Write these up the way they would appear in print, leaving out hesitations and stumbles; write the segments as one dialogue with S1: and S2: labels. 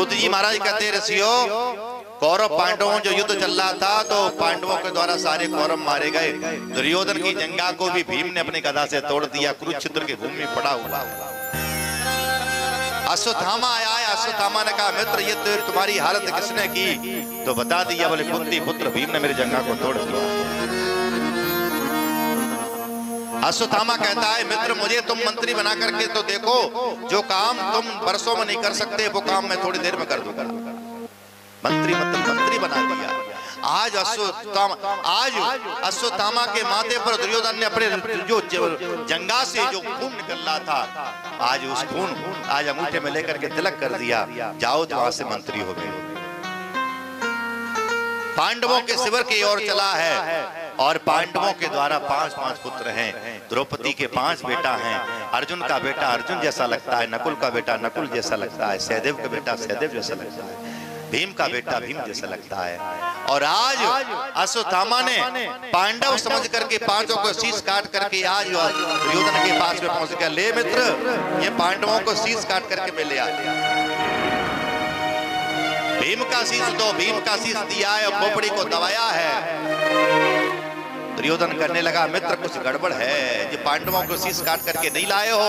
S1: सूत जी महाराज कहते ऋषियों, कौरव पांडवों जो युद्ध चल रहा था तो पांडवों के द्वारा सारे कौरव मारे गए। दुर्योधन की जंगा को भी भीम ने अपनी गदा से तोड़ दिया, कुरुक्षेत्र की भूमि में पड़ा हुआ। अश्वत्थामा आया है। अश्वत्थामा ने कहा मित्र ये तो तुम्हारी हालत किसने की? तो बता दिया, बोले कुंती पुत्र भीम ने मेरी जंगा को तोड़ दिया। अश्वत्थामा कहता है मित्र मुझे तुम मंत्री बना करके तो देखो, जो काम तुम वर्षों में नहीं कर सकते वो काम मैं थोड़ी देर में कर दूंगा। मंत्री मतलब मंत्री बना दिया। आज अश्वत्थामा के माथे पर दुर्योधन ने अपने जो जंगा से जो खून निकल रहा था, आज उस खून आज अंगूठे में लेकर के तिलक कर दिया, जाओ तो वहां से मंत्री हो गए। पांडवों के शिविर की ओर चला है और पांडवों के द्वारा 5-5 पुत्र हैं। द्रौपदी के 5 बेटा हैं। अर्जुन का बेटा अर्जुन जैसा लगता है, नकुल का बेटा नकुल जैसा लगता है, सहदेव का बेटा सहदेव जैसा लगता है, भीम का बेटा भीम जैसा लगता है। और आज अश्वत्थामा ने पांडव समझ करके 5 को शीश काट करके आज दुर्योधन के पास में पहुंच गया। ले मित्र ये पांडवों को शीश काट करके मैं ले आया। भीम का शीश दो, भीम का शीश दिया है और खोपड़ी को दबाया है। दुर्योधन करने लगा मित्र कुछ गड़बड़ है, ये पांडवों को शीश काट करके नहीं लाए हो,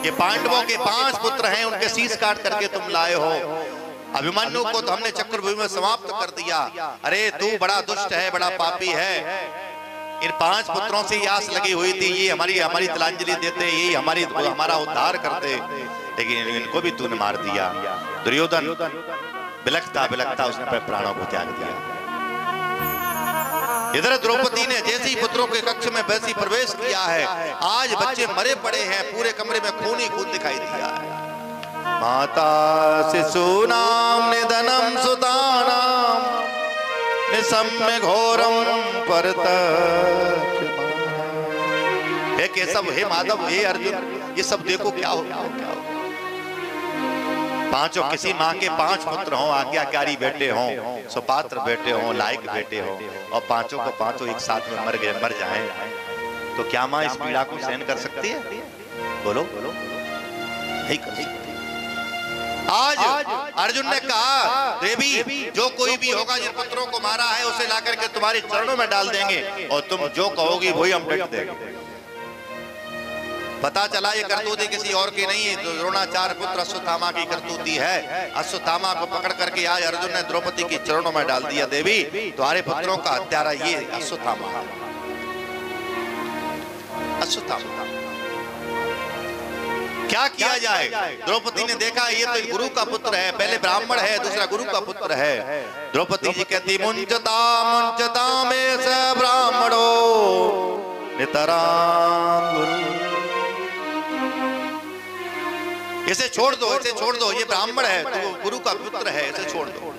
S1: ये पांडवों के 5 पुत्र हैं उनके शीश काट करके तुम लाए हो। अभिमन्यु को तो हमने चक्रव्यूह में समाप्त कर दिया। अरे तू बड़ा दुष्ट है, बड़ा पापी है। इन 5 पुत्रों से आस लगी हुई थी ये हमारी तिलांजलि देते, ये हमारा उद्धार करते, लेकिन इनको भी तूने मार दिया। दुर्योधन बिलखता बिलखता उसने अपने प्राणों को त्याग दिया। इधर द्रौपदी ने जैसे ही पुत्रों के कक्ष में वैसे ही प्रवेश किया है, आज बच्चे मरे पड़े हैं, पूरे कमरे में खून ही खून दिखाई दिया है। माता शिशूनां निधनं सुतानां निशम्य घोरं परत। हे केशव, हे माधव, हे अर्जुन, ये सब देखो क्या हो क्या हो। 5 किसी माँ के 5 पुत्र हों, आज्ञाकारी बेटे हों, सुपात्र बेटे हों, लायक बेटे हों, और 5 को 5 एक साथ में मर जाएं, तो क्या माँ इस पीड़ा को सहन कर सकती है? बोलो नहीं कर सकती। आज अर्जुन ने कहा देवी जो कोई भी होगा जिन पुत्रों को मारा है उसे लाकर के तुम्हारे चरणों में डाल देंगे और तुम जो कहोगी वही हम डट देंगे। पता चला ये करतूती किसी और की नहीं, द्रोणाचार्य पुत्र अश्वत्थामा की करतूती है। अश्वत्थामा को पकड़ करके आज अर्जुन ने द्रौपदी के चरणों में डाल दिया। देवी तुम्हारे पुत्रों का हत्यारा ये अश्वत्थामा। अश्वत्थामा क्या किया जाए? द्रौपदी ने देखा ये तो गुरु का पुत्र है, पहले ब्राह्मण है दूसरा गुरु का पुत्र है। द्रौपदी जी कहती मुंचता मुंचता में स ब्राह्मणो नितराम गुरु। इसे छोड़ दो, इसे छोड़ दो, ये ब्राह्मण है तो गुरु का पुत्र है, इसे छोड़ दो।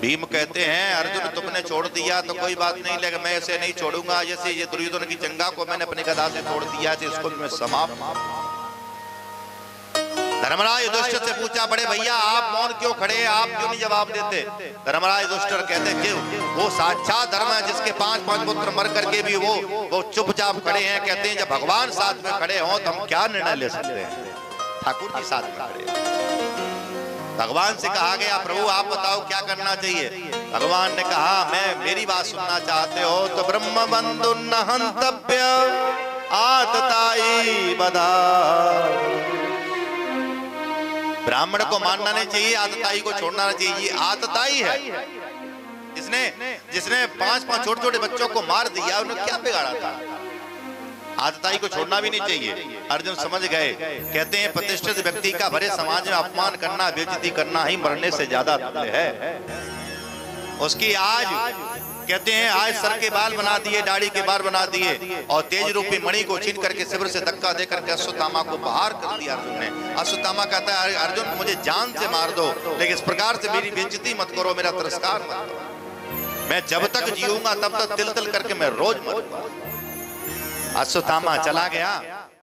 S1: भीम कहते हैं अर्जुन तुमने छोड़ दिया तो कोई बात नहीं, लेकिन मैं इसे नहीं छोड़ूंगा। जैसे ये दुर्योधन की जंगा को मैंने अपनी गदा से तोड़ दिया, इसको भी मैं समाप्त। धर्मराज युधिष्ठिर से पूछा बड़े भैया आप मौन क्यों खड़े हैं, आप क्यों नहीं जवाब देते? धर्मराज युधिष्ठिर कहते क्यों, वो साक्षात धर्म है जिसके 5-5 पुत्र मर करके भी वो चुपचाप खड़े हैं। कहते हैं जब भगवान साथ में खड़े हों तो हम क्या निर्णय ले सकते हैं? ठाकुर जी साथ में खड़े। भगवान से कहा गया प्रभु आप बताओ क्या करना चाहिए? भगवान ने कहा मेरी बात सुनना चाहते हो तो ब्रह्म बंधु न हंतव्य आतताई बधा। ब्राह्मण को मानना नहीं चाहिए, आतताई को छोड़ना नहीं चाहिए। ये आतताई है जिसने 5-5 छोटे-छोटे बच्चों को मार दिया, उन्होंने क्या बिगाड़ा था? आतताई को छोड़ना भी नहीं चाहिए। अर्जुन समझ गए। कहते हैं प्रतिष्ठित व्यक्ति का भरे समाज में अपमान करना, बेइज्जती करना ही मरने से ज्यादा है। उसकी आज कहते हैं आज सर के बाल बना दिए, दाढ़ी के बाल बना दिए और तेज रूपी मणि को छीन करके शिविर से धक्का दे करके अश्वत्थामा को बाहर कर दिया अर्जुन ने। अश्वत्थामा कहता है अर्जुन मुझे जान से मार दो, लेकिन इस प्रकार से मेरी बेइज्जती मत करो, मेरा तिरस्कार मत करो। मैं जब तक जीऊंगा तब तक तिल तिल करके मैं रोज मरूंगा। अश्वत्थामा चला गया।